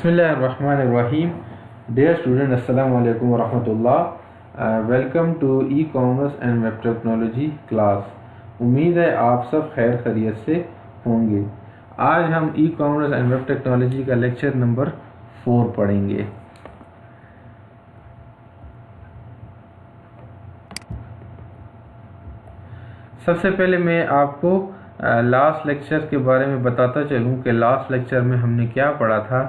Bismillahirrahmanirrahim. Dear student, Assalamu alaikum wa rahmatullah. Welcome to e-commerce and web technology class. उम्मीद है आप सब खैर खैरियत से होंगे। आज हम e-commerce and web technology का लेक्चर नंबर 4 पढ़ेंगे। सबसे पहले मैं आपको लास्ट लेक्चर के बारे में बताता चलूँ कि लास्ट लेक्चर में हमने क्या पढ़ा था।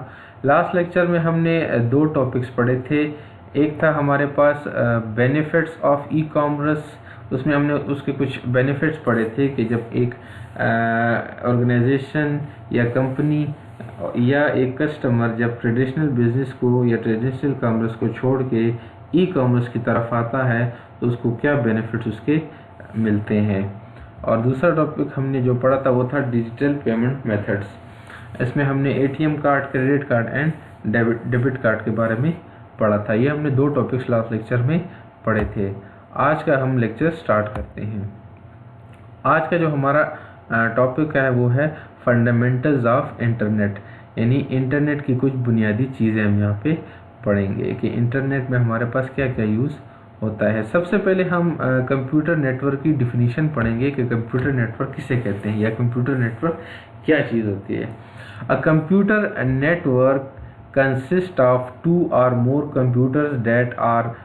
लास्ट लेक्चर में हमने दो टॉपिक्स पढ़े थे। एक था हमारे पास बेनिफिट्स ऑफ ई कॉमर्स, उसमें हमने उसके कुछ बेनिफिट्स पढ़े थे कि जब एक ऑर्गेनाइजेशन या कंपनी या एक कस्टमर जब ट्रेडिशनल बिजनेस को या ट्रेडिशनल कॉमर्स को छोड़ के ई कॉमर्स की तरफ आता है तो उसको क्या बेनिफिट्स उसके मिलते हैं। और दूसरा टॉपिक हमने जो पढ़ा था वो था डिजिटल पेमेंट मेथड्स। इसमें हमने ATM card, credit card and debit card के बारे में पढ़ा था। ये हमने दो टॉपिक्स लास्ट लेक्चर में पढ़े थे। आज का हम लेक्चर स्टार्ट करते हैं। आज का जो हमारा टॉपिक है वो है फंडामेंटल्स ऑफ इंटरनेट, यानी इंटरनेट की कुछ बुनियादी चीज़ें हम यहाँ पे पढ़ेंगे कि इंटरनेट में हमारे पास क्या क्या यूज़ होता है। सबसे पहले हम कंप्यूटर नेटवर्क की डिफिनीशन पढ़ेंगे कि कंप्यूटर नेटवर्क किसे कहते हैं या कंप्यूटर नेटवर्क क्या चीज़ होती है। A computer network consist of 2 or more computers that are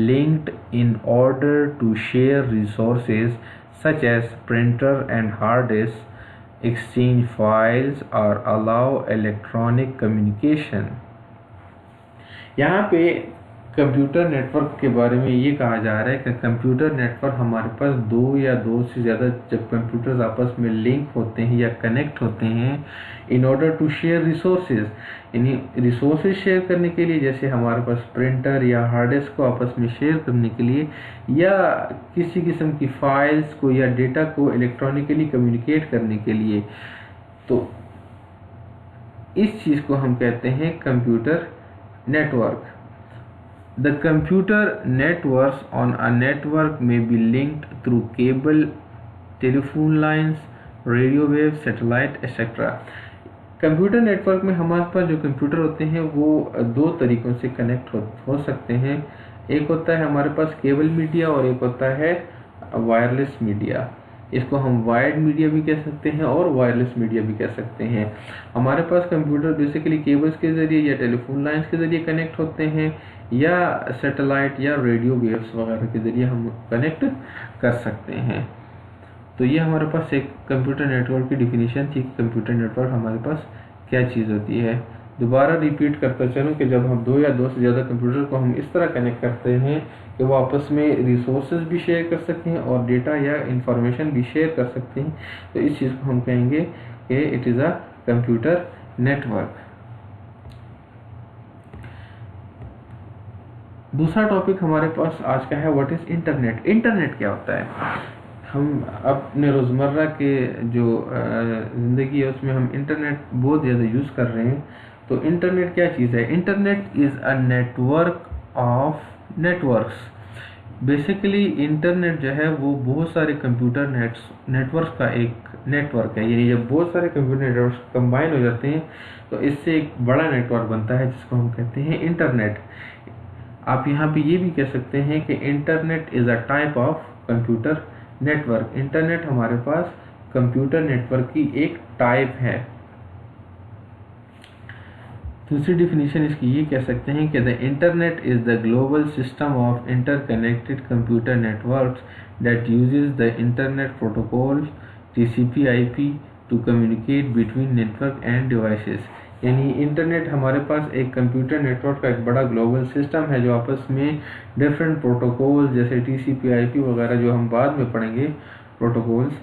linked in order to share resources such as printer and hard disk, exchange files or allow electronic communication। यहाँ पे computer network के बारे में ये कहा जा रहा है कि कंप्यूटर नेटवर्क हमारे पास दो या दो से ज़्यादा जब कंप्यूटर्स आपस में लिंक होते हैं या कनेक्ट होते हैं in order to share resources, यानी रिसोर्सेज शेयर करने के लिए, जैसे हमारे पास प्रिंटर या हार्ड डिस्क को आपस में शेयर करने के लिए या किसी किस्म की फाइल्स को या डेटा को इलेक्ट्रॉनिकली कम्युनिकेट करने के लिए। तो इस चीज़ को हम कहते हैं computer network. The computer networks on a network may be linked through cable, telephone lines, radio waves, satellite, etc. Computer network में हमारे पास जो कंप्यूटर होते हैं वो दो तरीक़ों से कनेक्ट हो सकते हैं। एक होता है हमारे पास केबल मीडिया और एक होता है वायरलेस मीडिया। इसको हम वायर्ड मीडिया भी कह सकते हैं और वायरलेस मीडिया भी कह सकते हैं। हमारे पास कंप्यूटर बेसिकली केबल्स के ज़रिए या टेलीफोन लाइंस के ज़रिए कनेक्ट होते हैं या सैटेलाइट या रेडियो वेव्स वगैरह के ज़रिए हम कनेक्ट कर सकते हैं। तो ये हमारे पास एक कंप्यूटर नेटवर्क की डिफिनीशन थी कि कंप्यूटर नेटवर्क हमारे पास क्या चीज़ होती है। दोबारा रिपीट करता चलूँ कि जब हम दो या दो से ज़्यादा कंप्यूटर को हम इस तरह कनेक्ट करते हैं कि वो आपस में रिसोर्सेज भी शेयर कर सकते हैं और डेटा या इंफॉर्मेशन भी शेयर कर सकते हैं, तो इस चीज़ को हम कहेंगे कि it is a computer network. दूसरा टॉपिक हमारे पास आज का है व्हाट इज़ इंटरनेट। इंटरनेट क्या होता है। हम अपने रोज़मर्रा के जो ज़िंदगी है उसमें हम इंटरनेट बहुत ज़्यादा यूज़ कर रहे हैं। तो इंटरनेट क्या चीज़ है। Internet is a network of networks. Basically internet जो है वो बहुत सारे कंप्यूटर नेटवर्क का एक नेटवर्क है, यानी जब बहुत सारे कंप्यूटर नेटवर्क कंबाइन हो जाते हैं तो इससे एक बड़ा नेटवर्क बनता है जिसको हम कहते हैं इंटरनेट। आप यहाँ पे ये भी कह सकते हैं कि internet is a type of computer network. Internet हमारे पास कंप्यूटर नेटवर्क की एक टाइप है। दूसरी डिफिनीशन इसकी ये कह सकते हैं कि the internet is the global system of interconnected computer networks that uses the internet protocol TCP/IP to communicate between network and devices. यानी इंटरनेट हमारे पास एक कंप्यूटर नेटवर्क का एक बड़ा ग्लोबल सिस्टम है जो आपस में डिफरेंट प्रोटोकॉल जैसे TCP/IP वगैरह जो हम बाद में पढ़ेंगे प्रोटोकॉल्स,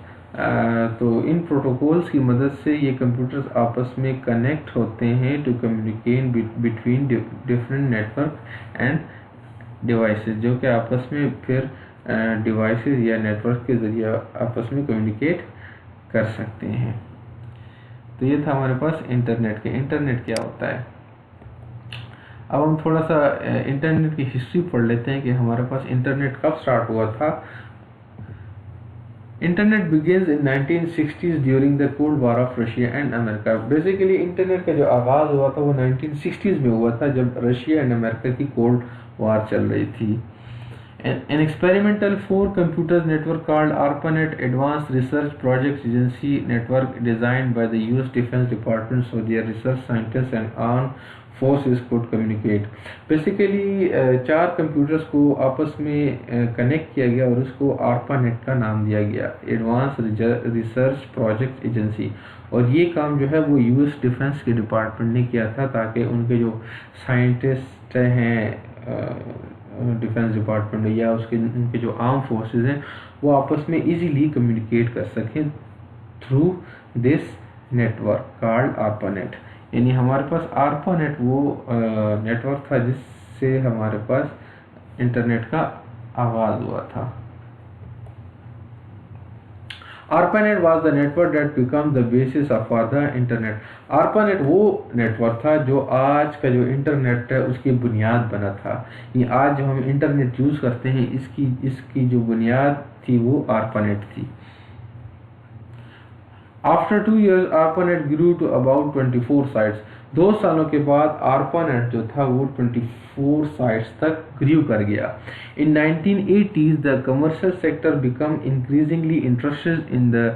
तो इन प्रोटोकॉल्स की मदद से ये कंप्यूटर्स आपस में कनेक्ट होते हैं to communicate between different network and devices, जो कि आपस में फिर डिवाइसेस या नेटवर्क के ज़रिए आपस में कम्युनिकेट कर सकते हैं। तो ये था हमारे पास इंटरनेट क्या होता है। अब हम थोड़ा सा इंटरनेट की हिस्ट्री पढ़ लेते हैं कि हमारे पास इंटरनेट कब स्टार्ट हुआ था। Internet begins in 1960s during the Cold War of Russia and America. Basically internet का जो आगाज़ हुआ था वो 1960s में हुआ था, जब रशिया एंड अमेरिका की कोल्ड वार चल रही थी. An experimental 4-computer network called ARPANET Advanced Research Projects Agency network designed by the US Defense Department so their research scientists and armed forces could communicate. Basically 4 computers को आपस में connect किया गया और उसको ARPANET का नाम दिया गया, एडवांस रिसर्च प्रोजेक्ट एजेंसी. और ये काम जो है वो यूएस डिफेंस के डिपार्टमेंट ने किया था ताकि उनके जो साइंटिस्ट हैं डिफेंस डिपार्टमेंट या उनके जो आर्म फोर्सेस हैं वो आपस में इजीली कम्युनिकेट कर सकें through this network called ARPANET. यानी हमारे पास ARPANET वो नेटवर्क था जिससे हमारे पास इंटरनेट का आगाज़ हुआ था. ARPANET was the network that became the basis of for the internet. ARPANET वो नेटवर्क था जो आज का जो इंटरनेट है उसकी बुनियाद बना था. ये आज जो हम इंटरनेट यूज़ करते हैं इसकी जो बुनियाद थी वो ARPANET थी. After 2 years, ARPANET grew to about 24 sites. 2 सालों के बाद ARPANET जो था वो 24 sites तक ग्रू कर गया. In 1980s, the commercial sector became increasingly interested in the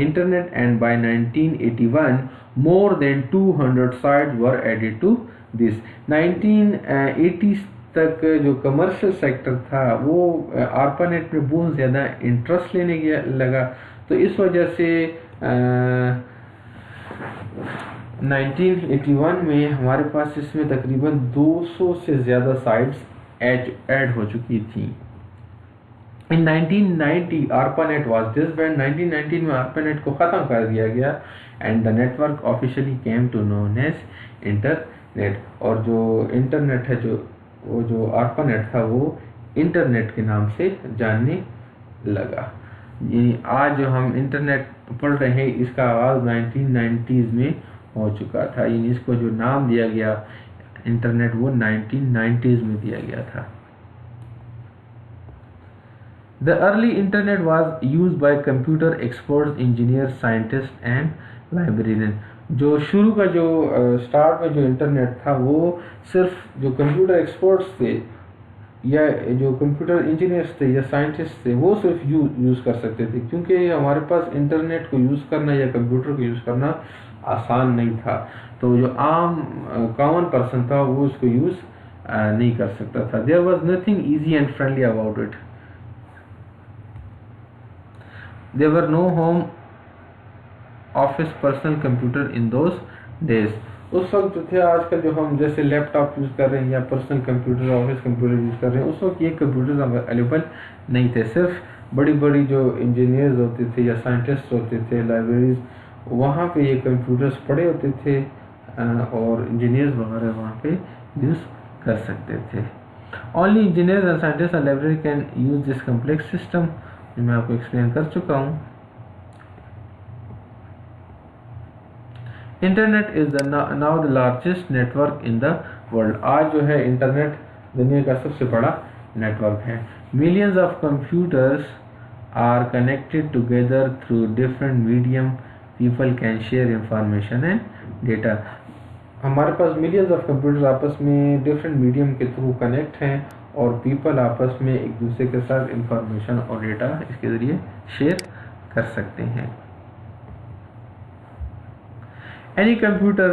internet, and by 1981, more than 200 sites were added to this. 1980s तक जो कमर्शियल सेक्टर था वो ARPANET में बहुत ज़्यादा इंटरेस्ट लेने लगा, तो इस वजह से 1981 में हमारे पास इसमें तकरीबन 200 से ज़्यादा साइट्स ऐड हो चुकी थी. In 1990 ARPANET was disbanded. 1990 में ARPANET को ख़त्म कर दिया गया and the network officially came to known as internet. और जो इंटरनेट है जो ARPANET था वो इंटरनेट के नाम से जानने लगा. यानी आज जो हम इंटरनेट पढ़ रहे हैं इसका आगाज़ 1990s में हो चुका था. यानी इसको जो नाम दिया गया इंटरनेट वो 1990s में दिया गया था. The early internet was used by computer experts, engineers, scientists and librarians. जो शुरू का जो स्टार्ट में जो इंटरनेट था वो सिर्फ जो कंप्यूटर एक्सपर्ट्स थे या जो कंप्यूटर इंजीनियर्स थे या साइंटिस्ट थे वो सिर्फ यूज़ कर सकते थे, क्योंकि हमारे पास इंटरनेट को यूज़ करना या कंप्यूटर को यूज़ करना आसान नहीं था. तो जो आम कॉमन पर्सन था वो उसको यूज़ नहीं कर सकता था. There was nothing easy and friendly about it. There were no home office personal computer in those days. उस वक्त जो थे आजकल जो हम जैसे लैपटॉप यूज़ कर रहे हैं या personal computer office computer use कर रहे हैं, उस वक्त ये कंप्यूटर्स अवेलेबल नहीं थे. सिर्फ बड़ी बड़ी जो इंजीनियर्स होते थे या साइंटिस्ट होते थे लाइब्रेरीज वहाँ पे ये कंप्यूटर्स पड़े होते थे और इंजीनियर्स वगैरह वहाँ पे यूज़ कर सकते थे. Only engineers and scientist and library can use this complex system, जो मैं आपको एक्सप्लेन कर चुका हूँ. Internet is now the largest network in the world. आज जो है इंटरनेट दुनिया का सबसे बड़ा नेटवर्क है. Millions of computers are connected together through different medium. People can share information and data. हमारे पास मिलियंस ऑफ कंप्यूटर्स आपस में डिफरेंट मीडियम के थ्रू कनेक्ट हैं और पीपल आपस में एक दूसरे के साथ इंफॉर्मेशन और डेटा इसके ज़रिए शेयर कर सकते हैं. Any computer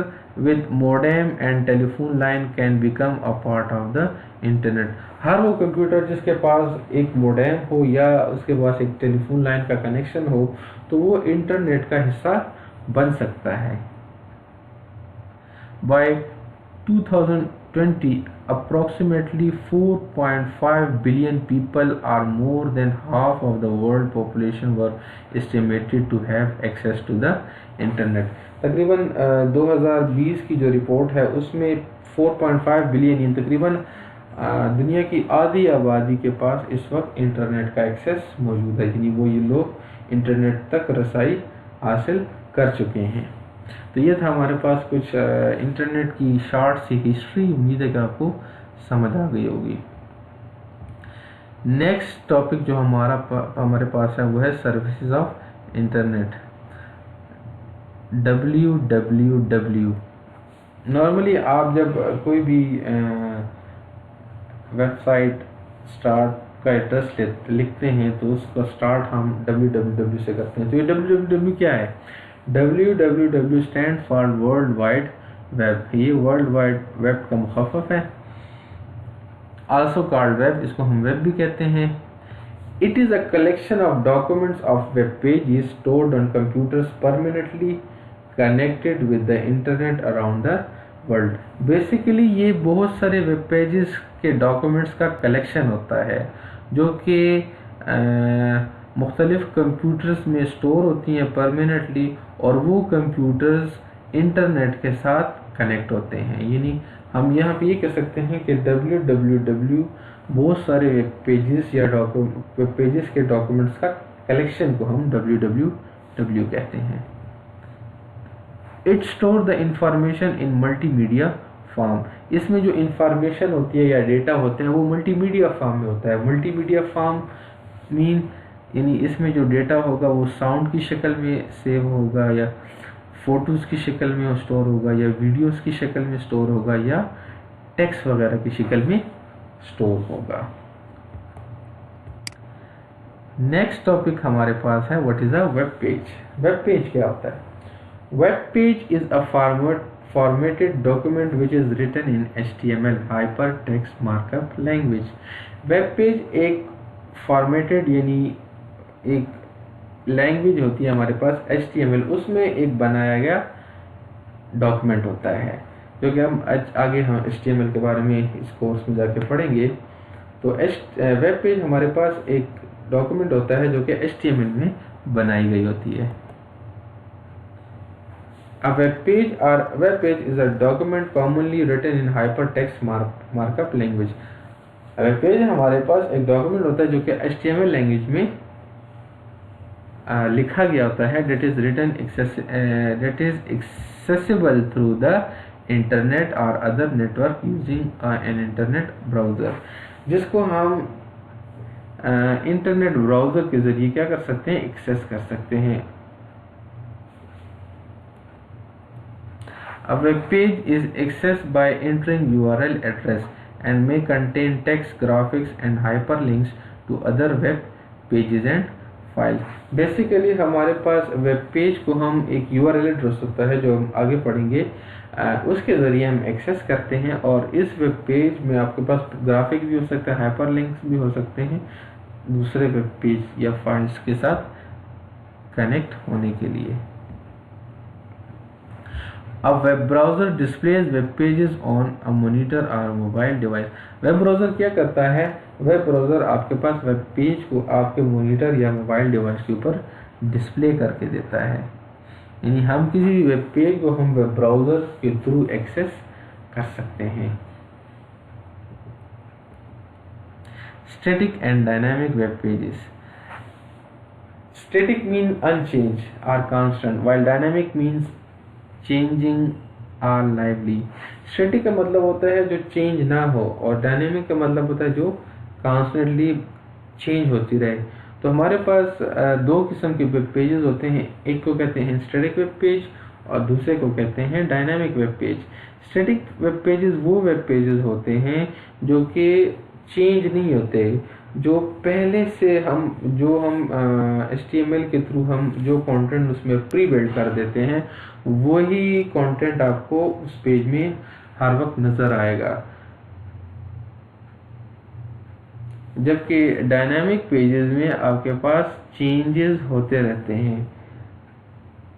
with modem and telephone line can become a part of the internet. हर वो कंप्यूटर जिसके पास एक मोडेम हो या उसके पास एक टेलीफोन लाइन का कनेक्शन हो तो वो इंटरनेट का हिस्सा बन सकता है. By 2020, approximately 4.5 billion people, or more than half of the world population, were estimated to have access to the internet. तकरीबन 2020 की जो रिपोर्ट है उसमें 4.5 बिलियन तकरीबन दुनिया की आधी आबादी के पास इस वक्त इंटरनेट का एक्सेस मौजूद है, यानी वो ये लोग इंटरनेट तक रसाई हासिल कर चुके हैं. तो ये था हमारे पास कुछ इंटरनेट की शॉर्ट सी हिस्ट्री. उम्मीद है कि आपको समझ आ गई होगी. نیکسٹ ٹاپک جو ہمارے پاس ہے وہ ہے services of internet. www. Normally آپ جب کوئی بھی ویب سائٹ اسٹارٹ کا ایڈریس لکھتے ہیں تو اس کا اسٹارٹ ہم www سے کرتے ہیں. تو یہ www کیا ہے؟ www stand for world wide web. یہ ورلڈ وائڈ ویب کا مخفف ہے. آلسو کالڈ ویب، اس کو ہم ویب بھی کہتے ہیں. It is a collection of documents of web pages stored on computers permanently connected with the internet around the world. Basically یہ بہت سارے ویب پیجز کے ڈاکومنٹس کا کلیکشن ہوتا ہے جو کہ مختلف کمپیوٹرز میں اسٹور ہوتی ہیں پرماننٹلی، اور وہ کمپیوٹرز انٹرنیٹ کے ساتھ کنیکٹ ہوتے ہیں. یعنی ہم یہاں پہ یہ کہہ سکتے ہیں کہ www بہت سارے ویب پیجز یا ویب پیجز کے ڈاکومنٹس کا کلیکشن کو ہم www کہتے ہیں. It store the information in multimedia form. اس میں جو انفارمیشن ہوتی ہے یا ڈیٹا ہوتے ہیں وہ ملٹی میڈیا فارم میں ہوتا ہے. ملٹی میڈیا فارم یعنی اس میں جو ڈیٹا ہوگا وہ ساؤنڈ کی شکل میں سیو ہوگا، یا فوٹوز کی شکل میں اسٹور ہوگا، یا ویڈیوز کی شکل میں اسٹور ہوگا، یا ٹیکسٹ وغیرہ کی شکل میں اسٹور ہوگا. نیکسٹ ٹاپک ہمارے پاس ہے what is a web page. Web page کیا ہوتا ہے؟ Web page is a formatted document which is written in HTML hypertext markup language. Web page ایک فارمیٹڈ یعنی ایک لینگویج ہوتی ہے ہمارے پاس HTML، اس میں ایک بنایا گیا ڈاکومنٹ ہوتا ہے جو کہ ہم آگے HTML کے بارے میں اس کورس میں جا کے پڑھیں گے. تو ویب پیج ہمارے پاس ایک ڈاکومنٹ ہوتا ہے جو کہ HTML میں بنائی گئی ہوتی ہے. A web page is a document commonly written in hypertext markup language. Web page ہمارے پاس ایک ڈاکومنٹ ہوتا ہے جو کہ HTML لینگویج میں لکھا گیا ہوتا ہے. that is accessible through the internet or other network using an internet browser. جس کو ہم انٹرنیٹ براؤزر کے ذریعے کیا کر سکتے ہیں؟ ایکسیس کر سکتے ہیں. A web page is accessed by entering URL address and may contain text, graphics and hyperlinks to other web pages and files. Basically ہمارے پاس ویب پیج کو ہم ایک URL ایڈریس ہوتا ہے جو ہم آگے پڑھیں گے، اس کے ذریعے ہم ایکسیس کرتے ہیں، اور اس ویب پیج میں آپ کے پاس گرافک بھی ہو سکتا ہے، ہائپر لنکس بھی ہو سکتے ہیں دوسرے ویب پیج یا فائلز کے ساتھ کنیکٹ ہونے کے لیے. A web browser displays web pages on a monitor or mobile device. Web browser کیا کرتا ہے؟ ویب براؤزر آپ کے پاس ویب پیج کو آپ کے مانیٹر یا موبائل ڈیوائس کے اوپر ڈسپلے کر کے دیتا ہے. یعنی ہم کسی بھی ویب پیج کو ہم ویب براؤزر کے تھرو ایکسیس کر سکتے ہیں. Static and dynamic web pages. Static means unchanged or constant, while dynamic means changing or lively. Static کا مطلب ہوتا ہے جو چینج نہ ہو، اور ڈائنامک کا مطلب ہوتا ہے جو کانسٹنٹلی چینج ہوتی رہے. تو ہمارے پاس دو قسم کے ویب پیجز ہوتے ہیں، ایک کو کہتے ہیں اسٹیٹک ویب پیج اور دوسرے کو کہتے ہیں dynamic web page. Static web pages وہ ویب پیجز ہوتے ہیں جو کہ چینج نہیں ہوتے، جو پہلے سے ہم HTML کے تھرو ہم جو کانٹینٹ اس میں پری بلڈ کر دیتے ہیں وہی کانٹینٹ آپ کو اس پیج میں ہر وقت نظر آئے گا. جبکہ ڈائنامک پیجز میں آپ کے پاس چینجز ہوتے رہتے ہیں.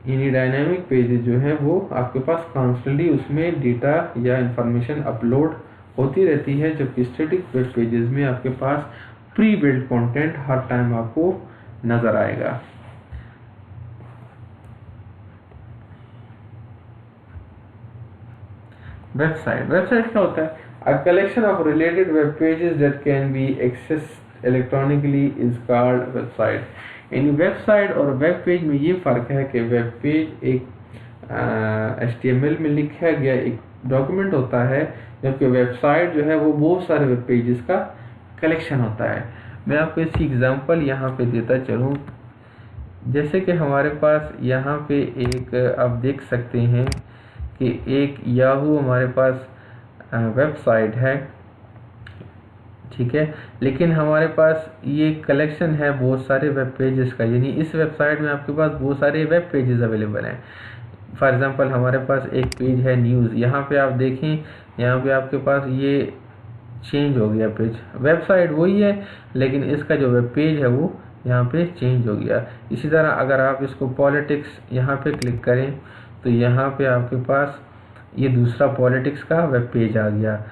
یعنی ڈائنامک پیجز جو ہے وہ آپ کے پاس کانسٹنٹلی اس میں ڈیٹا یا انفارمیشن اپلوڈ ہوتی رہتی ہے، جبکہ اسٹیٹک ویب پیجز میں آپ کے پاس پری بلڈ کانٹینٹ ہر ٹائم آپ کو نظر آئے گا. ویب سائٹ کیا ہوتا ہے؟ A collection of related web pages that can be accessed electronically is called website. یعنی ویب سائٹ اور ویب پیج میں یہ فرق ہے کہ ویب پیج ایک HTML میں لکھا گیا ایک ڈاکومنٹ ہوتا ہے، جبکہ ویب سائٹ جو ہے وہ بہت سارے ویب پیجز کا کلیکشن ہوتا ہے. मैं आपको इसकी एग्जांपल यहाँ पे देता चलूँ। जैसे कि हमारे पास यहाँ पे एक आप देख सकते हैं कि एक याहू हमारे पास वेबसाइट है, ठीक है, लेकिन हमारे पास ये कलेक्शन है बहुत सारे वेब पेजेस का, यानी इस वेबसाइट में आपके पास बहुत सारे वेब पेजेस अवेलेबल हैं। फॉर एग्जांपल हमारे पास एक पेज है न्यूज़, यहाँ पे आप देखें, यहाँ पे आपके पास ये चेंज हो गया पेज, वेबसाइट वही है लेकिन इसका जो वेब पेज है वो यहाँ पे चेंज हो गया। इसी तरह अगर आप इसको पॉलिटिक्स यहाँ पे क्लिक करें तो यहाँ पे आपके पास ये दूसरा पॉलिटिक्स का वेब पेज आ गया।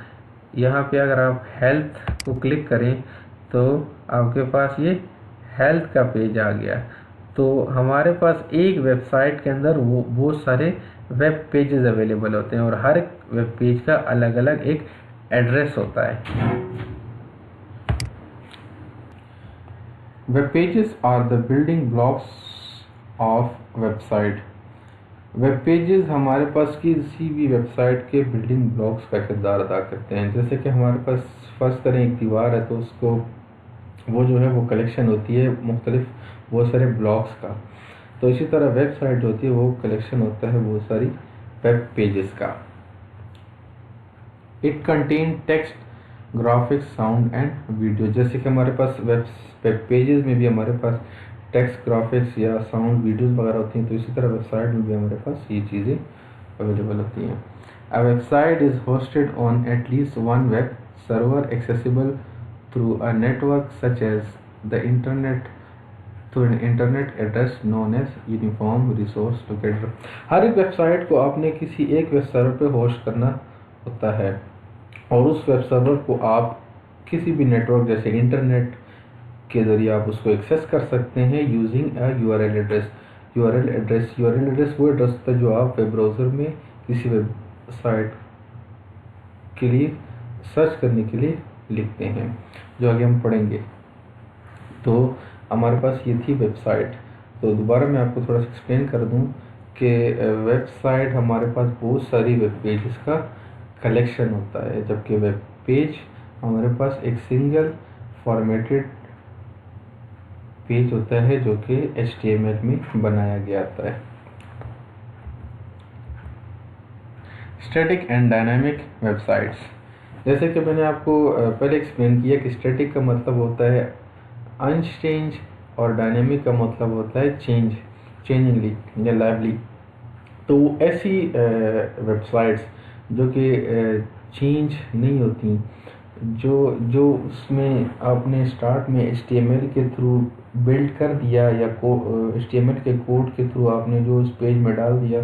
यहाँ पे अगर आप हेल्थ को क्लिक करें तो आपके पास ये हेल्थ का पेज आ गया। तो हमारे पास एक वेबसाइट के अंदर वो बहुत सारे वेब पेजेस अवेलेबल होते हैं और हर वेब पेज का अलग अलग एक एड्रेस होता है। Web pages are the building blocks of website. Web pages हमारे पास किसी भी वेबसाइट के बिल्डिंग ब्लॉक्स का किरदार अदा करते हैं। जैसे कि हमारे पास फर्स्ट करें एक दीवार है तो उसको वो जो है वो कलेक्शन होती है मुख्तलिफ बहुत सारे ब्लॉक्स का, तो इसी तरह वेबसाइट जो होती है वो कलेक्शन होता है बहुत सारी वेब पेजेस का। It contain text, graphics, sound and video. जैसे कि हमारे पास वेब पेजेस में भी हमारे पास टेक्स्ट, ग्राफिक्स या साउंड, वीडियोस वगैरह होती हैं, तो इसी तरह वेबसाइट में भी हमारे पास ये चीज़ें अवेलेबल होती हैं। A website is hosted on at least one web server accessible through a network such as the internet, through an internet address known as uniform resource locator. हर एक वेबसाइट को आपने किसी एक वेब सर्वर पे host करना होता है और उस वेब सर्वर को आप किसी भी नेटवर्क जैसे इंटरनेट के ज़रिए आप उसको एक्सेस कर सकते हैं using a URL address. URL address वो एड्रेस होता है जो आप वेब ब्राउज़र में किसी वेबसाइट के लिए सर्च करने के लिए लिखते हैं, जो आगे हम पढ़ेंगे। तो हमारे पास ये थी वेबसाइट। तो दोबारा मैं आपको थोड़ा सा एक्सप्लेन कर दूं कि वेबसाइट हमारे पास बहुत सारी वेब पेजेस का कलेक्शन होता है, जबकि वेब पेज हमारे पास एक सिंगल फॉर्मेटेड पेज होता है जो कि HTML में बनाया गया होता है। Static and dynamic websites. जैसे कि मैंने आपको पहले एक्सप्लेन किया कि स्टैटिक का मतलब होता है अनचेंज और डायनेमिक का मतलब होता है चेंजिंगली या लाइवली। तो ऐसी वेबसाइट्स जो कि चेंज नहीं होती, जो उसमें आपने स्टार्ट में HTML के थ्रू बिल्ड कर दिया या HTML के कोड के थ्रू आपने जो उस पेज में डाल दिया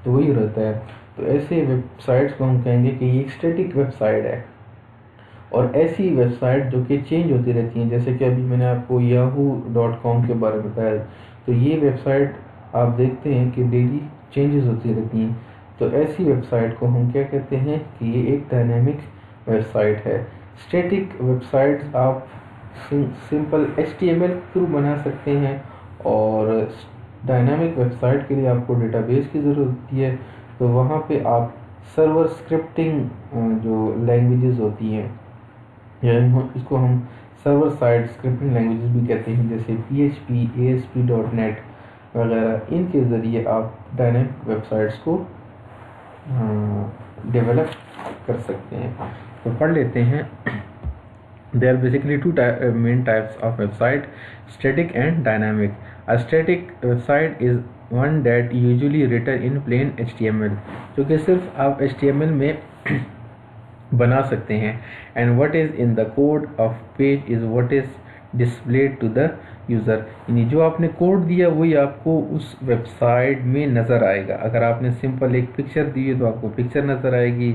तो वही रहता है। तो ऐसे वेबसाइट्स को हम कहेंगे कि ये एक स्टैटिक वेबसाइट है। और ऐसी वेबसाइट जो कि चेंज होती रहती हैं, जैसे कि अभी मैंने आपको yahoo.com के बारे में बताया, तो ये वेबसाइट आप देखते हैं कि डेली चेंजेस होती रहती हैं। तो ऐसी वेबसाइट को हम क्या कहते हैं कि ये एक डायनेमिक वेबसाइट है। स्टैटिक वेबसाइट्स आप सिंपल HTML के थ्रू बना सकते हैं और डायनामिक वेबसाइट के लिए आपको डेटाबेस की ज़रूरत होती है। तो वहाँ पे आप सर्वर स्क्रिप्टिंग जो लैंग्वेजेस होती हैं, या इसको हम सर्वर साइड स्क्रिप्टिंग लैंग्वेजेस भी कहते हैं, जैसे PHP, ASP.NET वगैरह, इनके ज़रिए आप डायनामिक वेबसाइट्स को डेवलप कर सकते हैं। तो पढ़ लेते हैं। There are basically two main types of website, static and dynamic. A static website is one that usually written in plain HTML, जो कि सिर्फ आप HTML में बना सकते हैं। And what is in the code of page is what is displayed to the user. यानी जो आपने कोड दिया वही आपको उस वेबसाइट में नज़र आएगा। अगर आपने सिंपल एक पिक्चर दी है तो आपको पिक्चर नज़र आएगी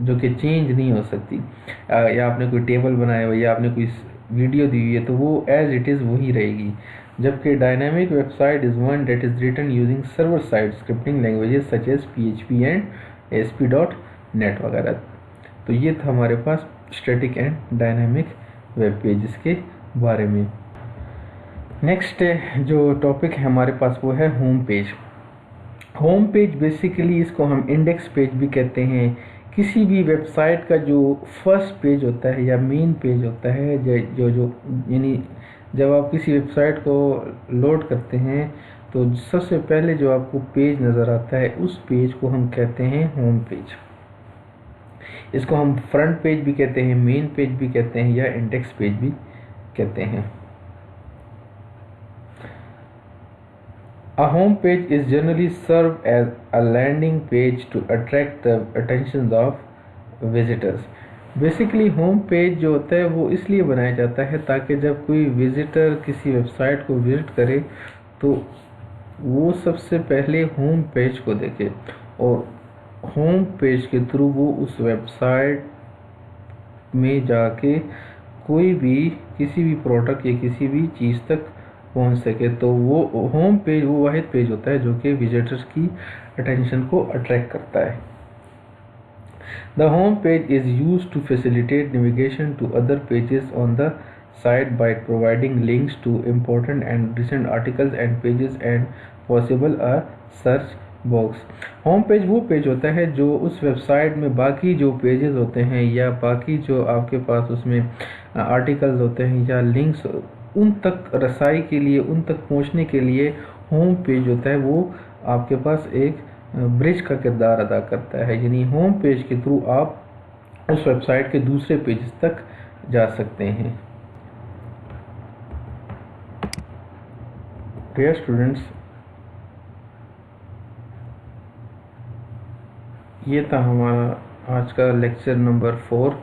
जो कि चेंज नहीं हो सकती, या आपने कोई टेबल बनाया हुआ या आपने कोई वीडियो दी हुई है तो वो एज इट इज़ वही रहेगी। जबकि dynamic website is one that is written using server side scripting languages such as PHP and ASP.NET वगैरह। तो ये था हमारे पास static and dynamic web pages के बारे में। नेक्स्ट जो टॉपिक है हमारे पास वो है home page. Home page basically इसको हम इंडेक्स पेज भी कहते हैं किसी भी वेबसाइट का जो फर्स्ट पेज होता है या मेन पेज होता है, जो यानी जब आप किसी वेबसाइट को लोड करते हैं तो सबसे पहले जो आपको पेज नज़र आता है उस पेज को हम कहते हैं होम पेज। इसको हम फ्रंट पेज भी कहते हैं, मेन पेज भी कहते हैं, या इंडेक्स पेज भी कहते हैं। A home page is generally served as a landing page to attract the attention of visitors. Basically home page जो होता है वो इसलिए बनाया जाता है ताकि जब कोई विजिटर किसी वेबसाइट को विजिट करे तो वो सबसे पहले होम पेज को देखे और होम पेज के थ्रू वो उस वेबसाइट में जाके कोई भी किसी भी प्रोडक्ट या किसी भी चीज़ तक पहुंच सके। तो वो होम पेज वो वाहिद पेज होता है जो कि विजिटर्स की अटेंशन को अट्रैक्ट करता है। The home page is used to facilitate navigation to other pages on the site by providing links to important and recent articles and pages and possible a search box. Home page वो page होता है जो उस website में बाकी जो pages होते हैं या बाकी जो आपके पास उसमें आर्टिकल्स होते हैं या लिंक्स, उन तक रसाई के लिए, उन तक पहुंचने के लिए होम पेज होता है वो आपके पास एक ब्रिज का किरदार अदा करता है। यानी होम पेज के थ्रू आप उस वेबसाइट के दूसरे पेजेस तक जा सकते हैं। डियर स्टूडेंट्स, ये था हमारा आज का लेक्चर नंबर 4।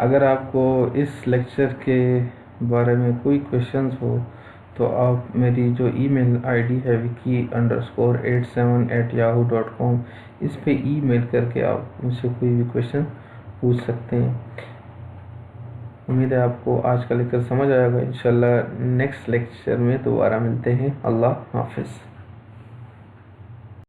अगर आपको इस लेक्चर के बारे में कोई क्वेश्चंस हो तो आप मेरी जो ईमेल आईडी है wiki_87@yahoo.com, इस पे ईमेल करके आप मुझसे कोई भी क्वेश्चन पूछ सकते हैं। उम्मीद है आपको आज का लेक्चर समझ आएगा। इंशाल्लाह नेक्स्ट लेक्चर में दोबारा मिलते हैं। अल्लाह हाफिज़।